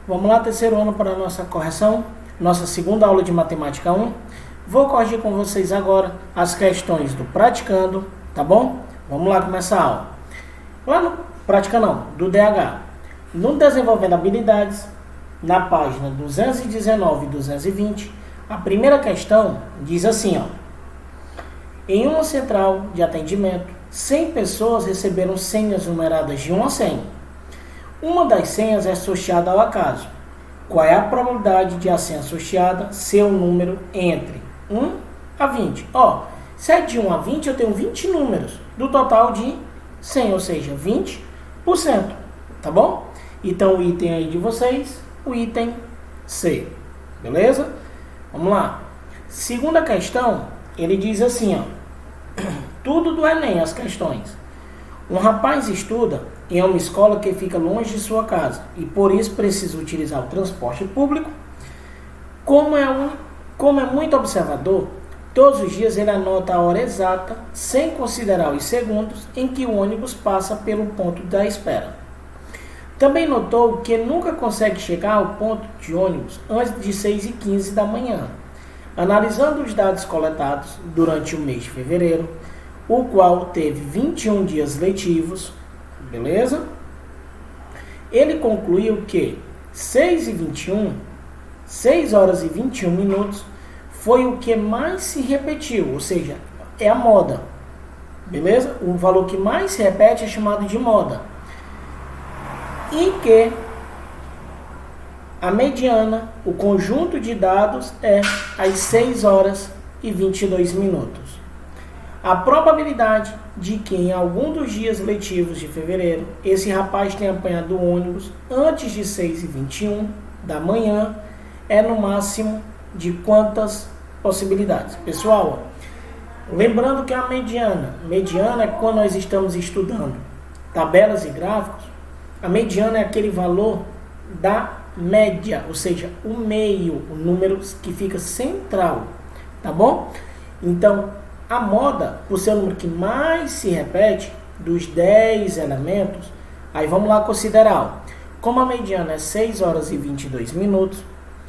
Vamos lá, terceiro ano para a nossa correção, nossa segunda aula de matemática 1. Vou corrigir com vocês agora as questões do praticando, tá bom? Vamos lá começar a aula. Lá no praticando não, do DH. No desenvolvendo habilidades, na página 219 e 220, a primeira questão diz assim, ó. Em uma central de atendimento, 100 pessoas receberam senhas numeradas de 1 a 100. Uma das senhas é associada ao acaso. Qual é a probabilidade de a senha associada ser um número entre 1 a 20? Ó, se é de 1 a 20, eu tenho 20 números do total de 100, ou seja, 20%. Tá bom? Então, o item aí de vocês, o item C. Beleza? Vamos lá. Segunda questão, ele diz assim, ó. Tudo do Enem, as questões. Um rapaz estuda em uma escola que fica longe de sua casa e por isso precisa utilizar o transporte público. Como é muito observador, todos os dias ele anota a hora exata, sem considerar os segundos em que o ônibus passa pelo ponto da espera. Também notou que nunca consegue chegar ao ponto de ônibus antes de 6h15 da manhã. Analisando os dados coletados durante o mês de fevereiro, o qual teve 21 dias letivos, beleza? Ele concluiu que 6h21, 6 horas e 21 minutos, foi o que mais se repetiu, ou seja, é a moda, beleza? O valor que mais se repete é chamado de moda. E que a mediana, o conjunto de dados, é às 6 horas e 22 minutos. A probabilidade de que em algum dos dias letivos de fevereiro esse rapaz tenha apanhado o ônibus antes de 6h21 da manhã é no máximo de quantas possibilidades? Pessoal, lembrando que a mediana é quando nós estamos estudando tabelas e gráficos, a mediana é aquele valor da média, ou seja, o meio, o número que fica central, tá bom? Então, a moda, por ser o número que mais se repete, dos 10 elementos, aí vamos lá considerar. Como a mediana é 6 horas e 22 minutos,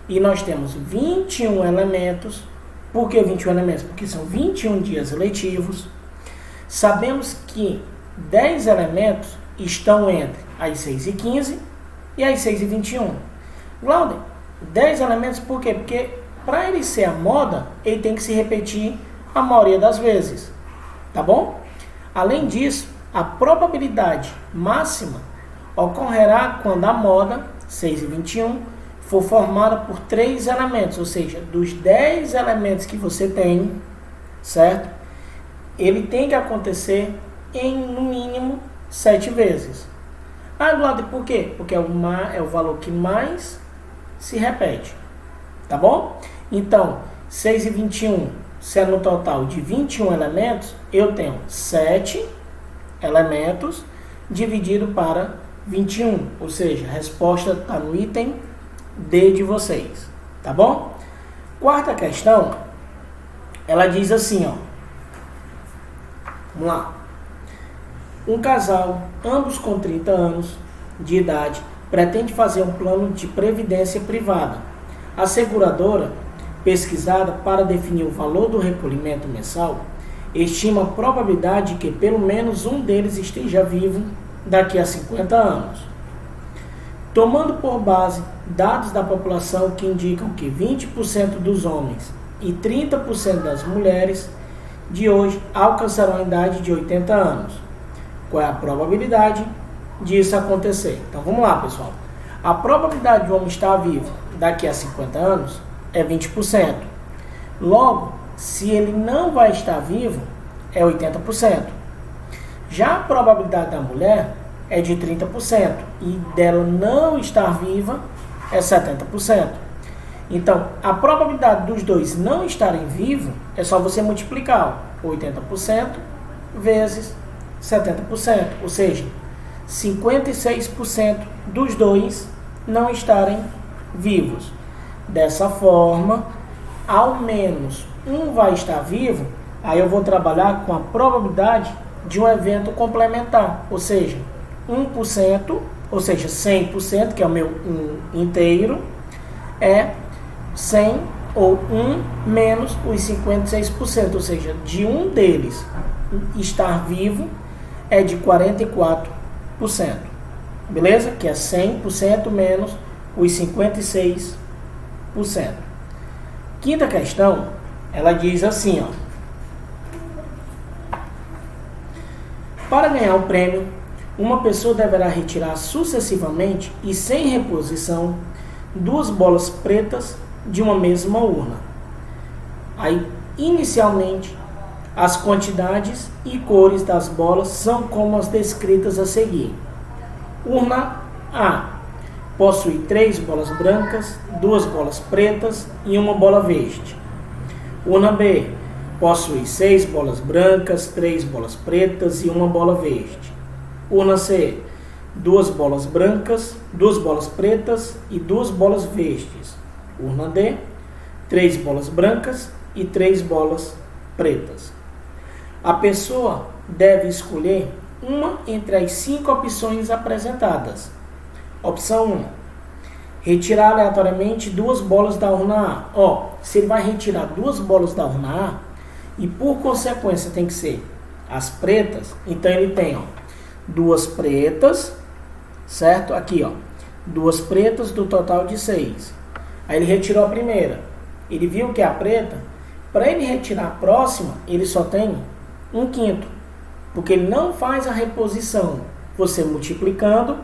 e nós temos 21 elementos, por que 21 elementos? Porque são 21 dias letivos. Sabemos que 10 elementos estão entre as 6h15 e as 6h21. Glauber, 10 elementos por quê? Porque para ele ser a moda, ele tem que se repetir a maioria das vezes, tá bom? Além disso, a probabilidade máxima ocorrerá quando a moda, 6h21, for formada por 3 elementos, ou seja, dos 10 elementos que você tem, certo? Ele tem que acontecer em, no mínimo, 7 vezes. Ah, Glauber, por quê? Porque é o valor que mais se repete, tá bom? Então, 6h21, se é no total de 21 elementos, eu tenho 7 elementos dividido para 21. Ou seja, a resposta está no item D de vocês. Tá bom? Quarta questão, ela diz assim, ó. Vamos lá. Um casal, ambos com 30 anos de idade, pretende fazer um plano de previdência privada. A seguradora pesquisada para definir o valor do recolhimento mensal, estima a probabilidade de que pelo menos um deles esteja vivo daqui a 50 anos. Tomando por base dados da população que indicam que 20% dos homens e 30% das mulheres de hoje alcançarão a idade de 80 anos. Qual é a probabilidade disso acontecer? Então vamos lá, pessoal. A probabilidade de um homem estar vivo daqui a 50 anos é 20%. Logo, se ele não vai estar vivo, é 80%. Já a probabilidade da mulher é de 30% e dela não estar viva é 70%. Então, a probabilidade dos dois não estarem vivos é só você multiplicar 80% vezes 70%, ou seja, 56% dos dois não estarem vivos. Dessa forma, ao menos um vai estar vivo, aí eu vou trabalhar com a probabilidade de um evento complementar, ou seja, 1% ou seja, 100%, que é o meu 1 inteiro, é 100 ou 1 menos os 56%, ou seja, de um deles estar vivo é de 44%, beleza? Que é 100% menos os 56%. Quinta questão, ela diz assim, ó. Para ganhar o prêmio, uma pessoa deverá retirar sucessivamente e sem reposição 2 bolas pretas de uma mesma urna. Aí, inicialmente, as quantidades e cores das bolas são como as descritas a seguir. Urna A possui 3 bolas brancas, 2 bolas pretas e 1 bola verde. Urna B possui 6 bolas brancas, 3 bolas pretas e 1 bola verde. Urna C, 2 bolas brancas, 2 bolas pretas e 2 bolas verdes. Urna D, 3 bolas brancas e 3 bolas pretas. A pessoa deve escolher uma entre as 5 opções apresentadas. Opção 1. Retirar aleatoriamente 2 bolas da urna A. Se ele vai retirar 2 bolas da urna A, e por consequência tem que ser as pretas, então ele tem 2 pretas, certo? Aqui, 2 pretas do total de 6. Aí ele retirou a primeira. Ele viu que é a preta. Para ele retirar a próxima, ele só tem 1/5, porque ele não faz a reposição. Você multiplicando,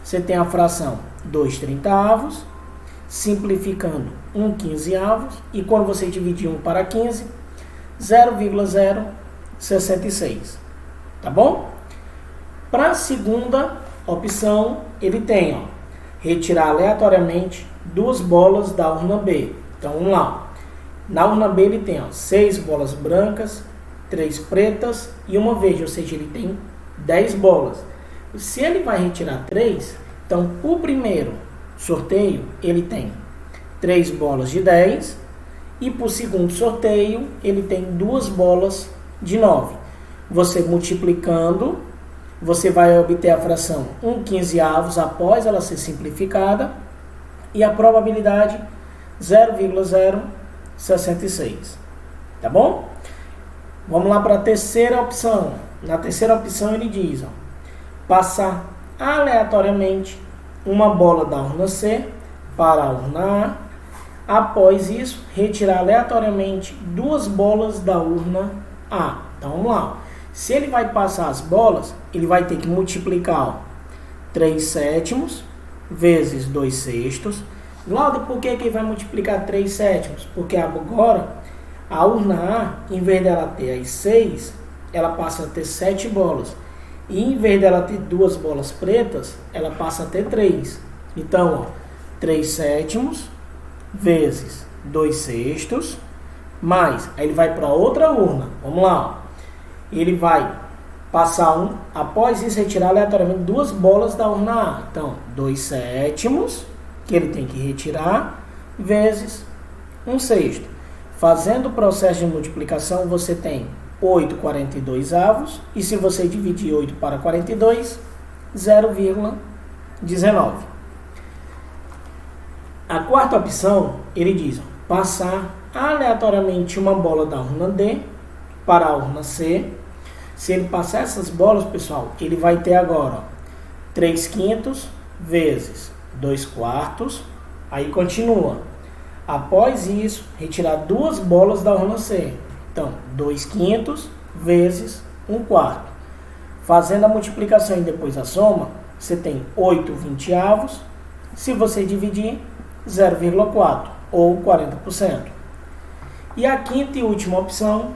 você tem a fração 2/30, simplificando 1/15, e quando você dividir 1 para 15, 0,066. Tá bom? Para a segunda opção, ele tem, retirar aleatoriamente 2 bolas da urna B. Então, vamos lá. Na urna B ele tem 6 bolas brancas, 3 pretas e 1 verde, ou seja, ele tem 10 bolas. Se ele vai retirar 3, então, o primeiro sorteio, ele tem 3 bolas de 10, e para o segundo sorteio, ele tem 2 bolas de 9. Você multiplicando, você vai obter a fração 1/15 após ela ser simplificada, e a probabilidade 0,066. Tá bom? Vamos lá para a terceira opção. Na terceira opção ele diz, passar aleatoriamente uma bola da urna C para a urna A. Após isso, retirar aleatoriamente 2 bolas da urna A. Então vamos lá. Se ele vai passar as bolas, ele vai ter que multiplicar 3/7 vezes 2/6. Lauda, por que ele vai multiplicar 3/7? Porque agora a urna A, em vez dela ter as 6, ela passa a ter 7 bolas. E em vez dela ter 2 bolas pretas, ela passa a ter 3. Então, 3/7 vezes 2/6, mais, aí ele vai para outra urna. Vamos lá. Ele vai passar após isso, retirar aleatoriamente 2 bolas da urna A. Então, 2/7, que ele tem que retirar, vezes 1/6. Fazendo o processo de multiplicação, você tem 8/42, e se você dividir 8 para 42, 0,19. A quarta opção, ele diz, passar aleatoriamente uma bola da urna D para a urna C. Se ele passar essas bolas, pessoal, ele vai ter agora 3/5 vezes 2/4, aí continua. Após isso, retirar 2 bolas da urna C. Então, 2/5 vezes 1/4. Fazendo a multiplicação e depois a soma, você tem 8/20. Se você dividir, 0,4 ou 40%. E a quinta e última opção,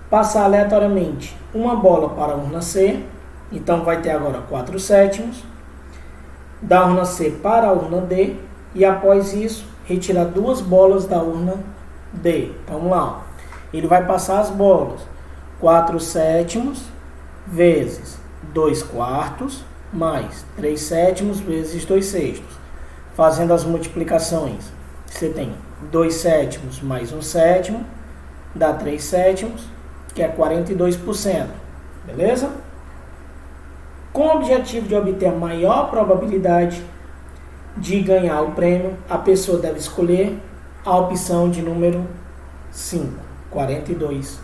passar aleatoriamente uma bola para a urna C. Então, vai ter agora 4/7 da urna C para a urna D. E após isso, retirar 2 bolas da urna D. Então, vamos lá. Ele vai passar as bolas. 4/7 vezes 2/4 mais 3/7 vezes 2/6. Fazendo as multiplicações, você tem 2/7 mais 1/7, dá 3/7, que é 42%. Beleza? Com o objetivo de obter a maior probabilidade de ganhar o prêmio, a pessoa deve escolher a opção de número 5, 42%.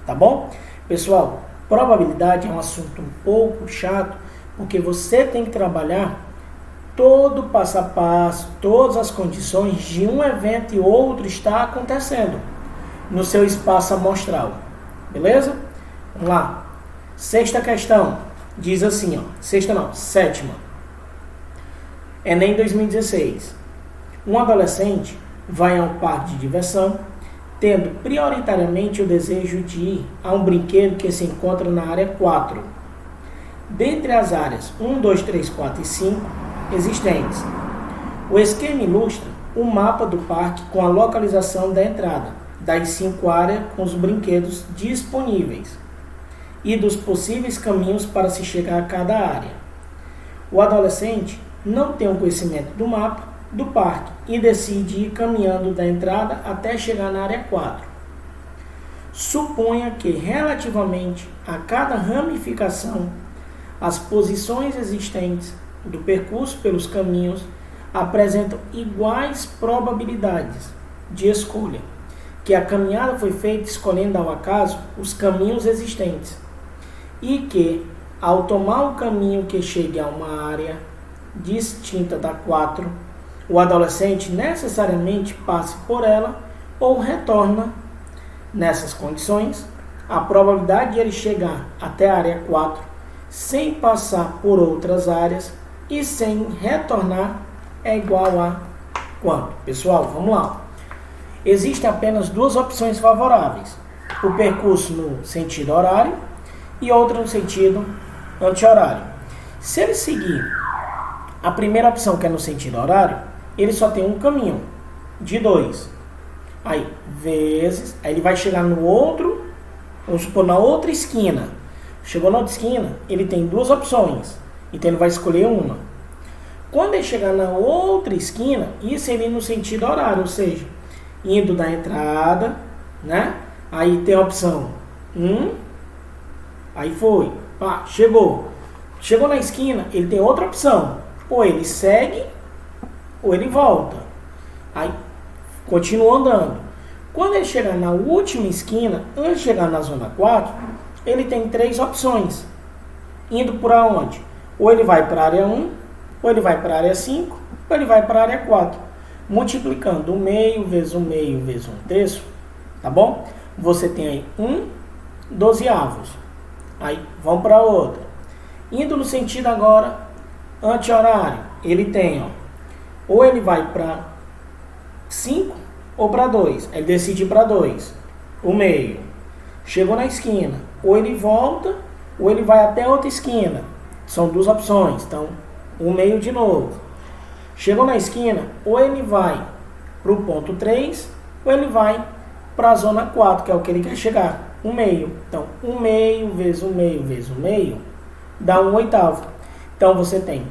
Tá bom? Pessoal, probabilidade é um assunto um pouco chato, porque você tem que trabalhar todo o passo a passo, todas as condições de um evento e outro estar acontecendo no seu espaço amostral. Beleza? Vamos lá. Sexta questão. Diz assim, ó. Sétima. Enem 2016. Um adolescente vai a um parque de diversão, tendo prioritariamente o desejo de ir a um brinquedo que se encontra na área 4. Dentre as áreas 1, 2, 3, 4 e 5 existentes, o esquema ilustra o mapa do parque com a localização da entrada das 5 áreas com os brinquedos disponíveis e dos possíveis caminhos para se chegar a cada área. O adolescente não tem o conhecimento do mapa do parque e decide ir caminhando da entrada até chegar na área 4. Suponha que, relativamente a cada ramificação, as posições existentes do percurso pelos caminhos apresentam iguais probabilidades de escolha, que a caminhada foi feita escolhendo ao acaso os caminhos existentes e que, ao tomar o caminho que chegue a uma área distinta da 4, o adolescente necessariamente passe por ela ou retorna. Nessas condições, a probabilidade de ele chegar até a área 4 sem passar por outras áreas e sem retornar é igual a quanto? Pessoal, vamos lá. Existem apenas duas opções favoráveis: o percurso no sentido horário e outra no sentido anti-horário. Se ele seguir a primeira opção, que é no sentido horário, ele só tem um caminho de 2. Aí ele vai chegar no outro, vamos supor, na outra esquina. Chegou na outra esquina, ele tem duas opções, então ele vai escolher uma. Quando ele chegar na outra esquina, isso ele no sentido horário, ou seja, indo da entrada, né? Aí tem a opção 1, aí foi, chegou na esquina, ele tem outra opção, ou ele segue, ou ele volta. Aí continua andando. Quando ele chegar na última esquina, antes de chegar na zona 4, ele tem 3 opções. Indo por aonde? Ou ele vai para a área 1, ou ele vai para a área 5, ou ele vai para a área 4. Multiplicando o meio vezes o meio vezes 1/3, tá bom? Você tem aí 1/12. Aí vamos para outra. Indo no sentido agora anti-horário, ele tem, ou ele vai para 5 ou para 2. Ele decide para 2, o meio. Chegou na esquina, ou ele volta, ou ele vai até outra esquina. São duas opções, então o meio de novo. Chegou na esquina, ou ele vai para o ponto 3, ou ele vai para a zona 4, que é o que ele quer chegar, o meio. Então, o meio vezes o meio vezes o meio dá 1/8. Então, você tem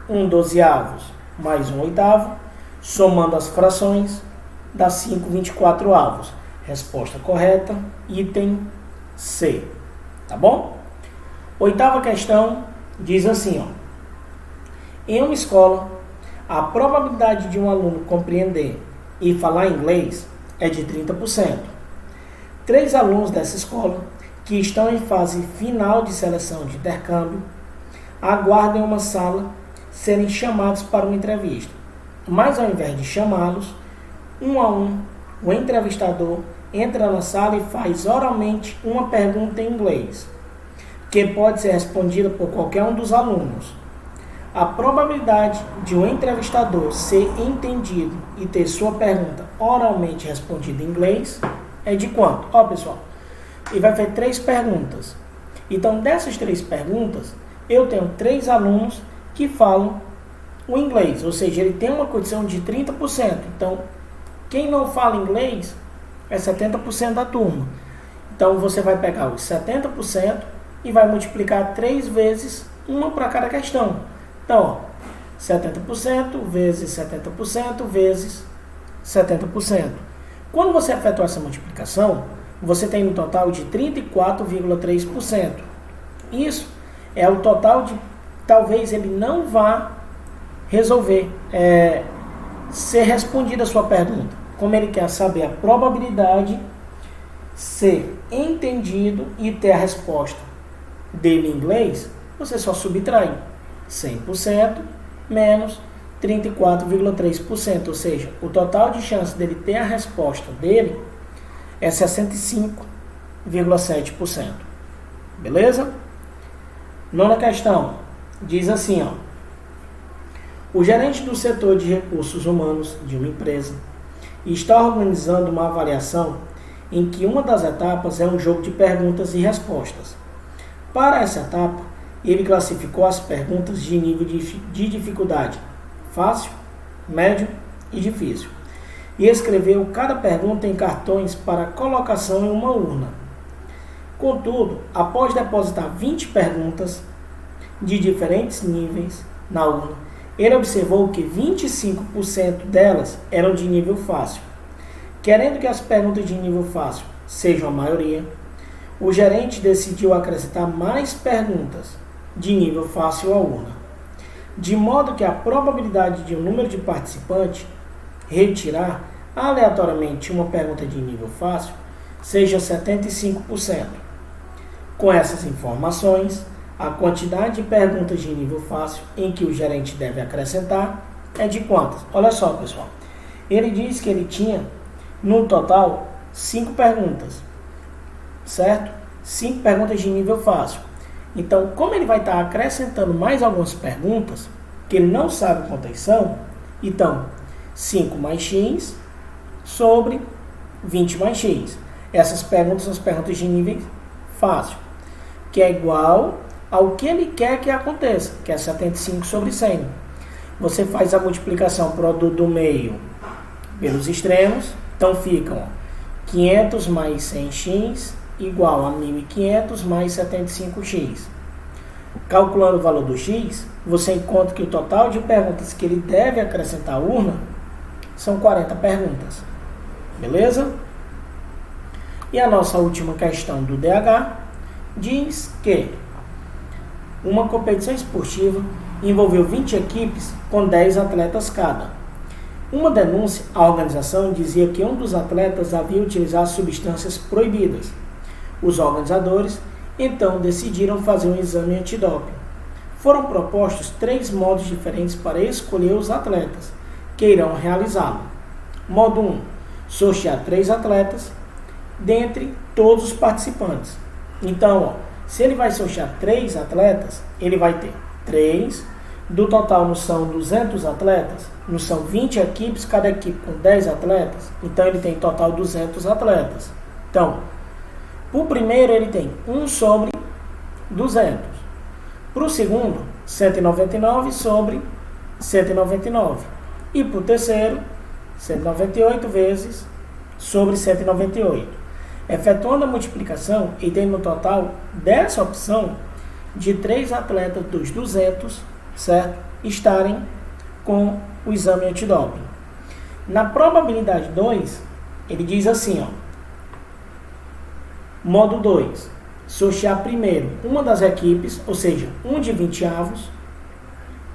1/12 mais 1/8, somando as frações, dá 5/24. Resposta correta, item C. Tá bom? Oitava questão diz assim, em uma escola, a probabilidade de um aluno compreender e falar inglês é de 30%. 3 alunos dessa escola, que estão em fase final de seleção de intercâmbio, aguardam em uma sala serem chamados para uma entrevista. Mas ao invés de chamá-los, um a um, o entrevistador entra na sala e faz oralmente uma pergunta em inglês, que pode ser respondida por qualquer um dos alunos. A probabilidade de um entrevistador ser entendido e ter sua pergunta oralmente respondida em inglês é de quanto? Pessoal, ele vai fazer 3 perguntas. Então, dessas 3 perguntas, eu tenho 3 alunos que falam o inglês, ou seja, ele tem uma condição de 30%. Então, quem não fala inglês é 70% da turma. Então, você vai pegar os 70% e vai multiplicar 3 vezes, uma para cada questão. Então, 70% vezes 70% vezes 70%. Quando você efetuar essa multiplicação, você tem um total de 34,3%. Isso é o total de... Talvez ele não vá resolver, ser respondida a sua pergunta. Como ele quer saber a probabilidade, ser entendido e ter a resposta dele em inglês, você só subtrai 100% menos 34,3%, ou seja, o total de chance dele ter a resposta dele é 65,7%. Beleza? Nona questão, diz assim, ó. O gerente do setor de recursos humanos de uma empresa está organizando uma avaliação em que uma das etapas é um jogo de perguntas e respostas. Para essa etapa, ele classificou as perguntas de nível de dificuldade fácil, médio e difícil, e escreveu cada pergunta em cartões para colocação em uma urna. Contudo, após depositar 20 perguntas de diferentes níveis na urna, ele observou que 25% delas eram de nível fácil. Querendo que as perguntas de nível fácil sejam a maioria, o gerente decidiu acrescentar mais perguntas de nível fácil à urna, de modo que a probabilidade de um número de participantes retirar aleatoriamente uma pergunta de nível fácil seja 75%. Com essas informações, a quantidade de perguntas de nível fácil em que o gerente deve acrescentar é de quantas? Olha só, pessoal. Ele diz que ele tinha, no total, 5 perguntas, certo? 5 perguntas de nível fácil. Então, como ele vai estar acrescentando mais algumas perguntas, que ele não sabe quantas são, então, 5 mais x sobre 20 mais x. Essas perguntas são as perguntas de nível fácil, que é igual ao que ele quer que aconteça, que é 75 sobre 100. Você faz a multiplicação produto do meio pelos extremos, então ficam 500 mais 100x igual a 1.500 mais 75x. Calculando o valor do x, você encontra que o total de perguntas que ele deve acrescentar à urna são 40 perguntas. Beleza? E a nossa última questão do DH diz que uma competição esportiva envolveu 20 equipes com 10 atletas cada. Uma denúncia à organização dizia que um dos atletas havia utilizado substâncias proibidas. Os organizadores, então, decidiram fazer um exame antidoping. Foram propostos 3 modos diferentes para escolher os atletas que irão realizá-lo. Modo 1. Sortear 3 atletas dentre todos os participantes. Então, se ele vai sortear 3 atletas, ele vai ter 3. Do total, não são 200 atletas, não são 20 equipes, cada equipe com 10 atletas. Então, ele tem total 200 atletas. Então, o primeiro ele tem 1 sobre 200. Para o segundo, 199 sobre 199. E para o terceiro, 198 vezes sobre 198. Efetuando a multiplicação, ele tem no total dessa opção de 3 atletas dos 200, certo? Estarem com o exame antidoping. Na probabilidade 2, ele diz assim, ó. Modo 2. Sortear primeiro uma das equipes, ou seja, 1 de 20 avos,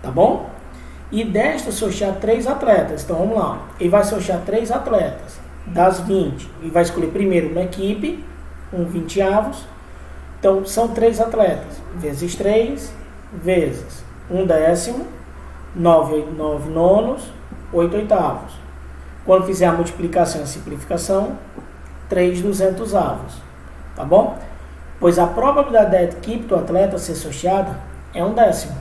tá bom? E desta sortear 3 atletas. Então vamos lá. Ele vai sortear 3 atletas das 20 e vai escolher primeiro uma equipe, 1 20 avos. Então são 3 atletas, vezes 3, vezes 1 décimo, 9 nonos, 8 oitavos. Quando fizer a multiplicação e a simplificação, 3 200 avos. Tá bom? Pois a probabilidade da equipe do atleta ser sorteada é 1 décimo.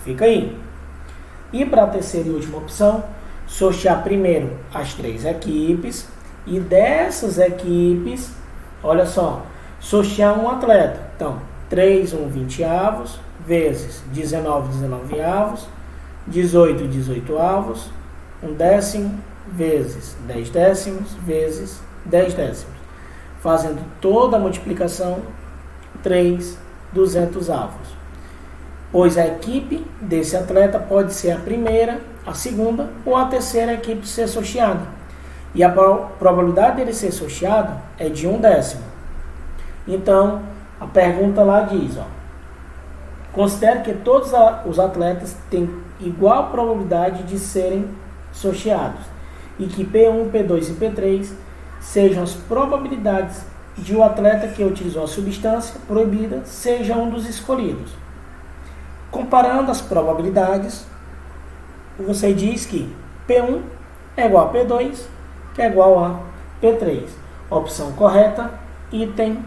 Fica aí. E para a terceira e última opção, sortear primeiro as 3 equipes e dessas equipes, olha só, sortear um atleta. Então, 3 1 20 avos vezes 19 19 avos, 18 18 avos, 1 décimo vezes 10 décimos vezes 10 décimos. Fazendo toda a multiplicação, 3 200 avos. Pois a equipe desse atleta pode ser a primeira, a segunda ou a terceira equipe ser sorteada. E a probabilidade dele ser sorteado é de 1 décimo. Então, a pergunta lá diz, ó, Considere que todos os atletas têm igual probabilidade de serem sorteados e que P1, P2 e P3 sejam as probabilidades de o atleta que utilizou a substância proibida seja um dos escolhidos. Comparando as probabilidades, você diz que P1 é igual a P2, que é igual a P3. Opção correta, item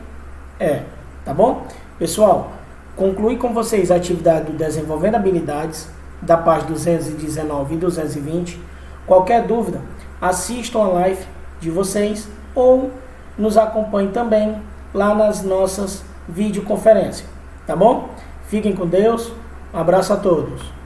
E. Tá bom? Pessoal, concluí com vocês a atividade do Desenvolvendo Habilidades, da página 219 e 220. Qualquer dúvida, assistam a live de vocês ou nos acompanhem também lá nas nossas videoconferências. Tá bom? Fiquem com Deus. Um abraço a todos.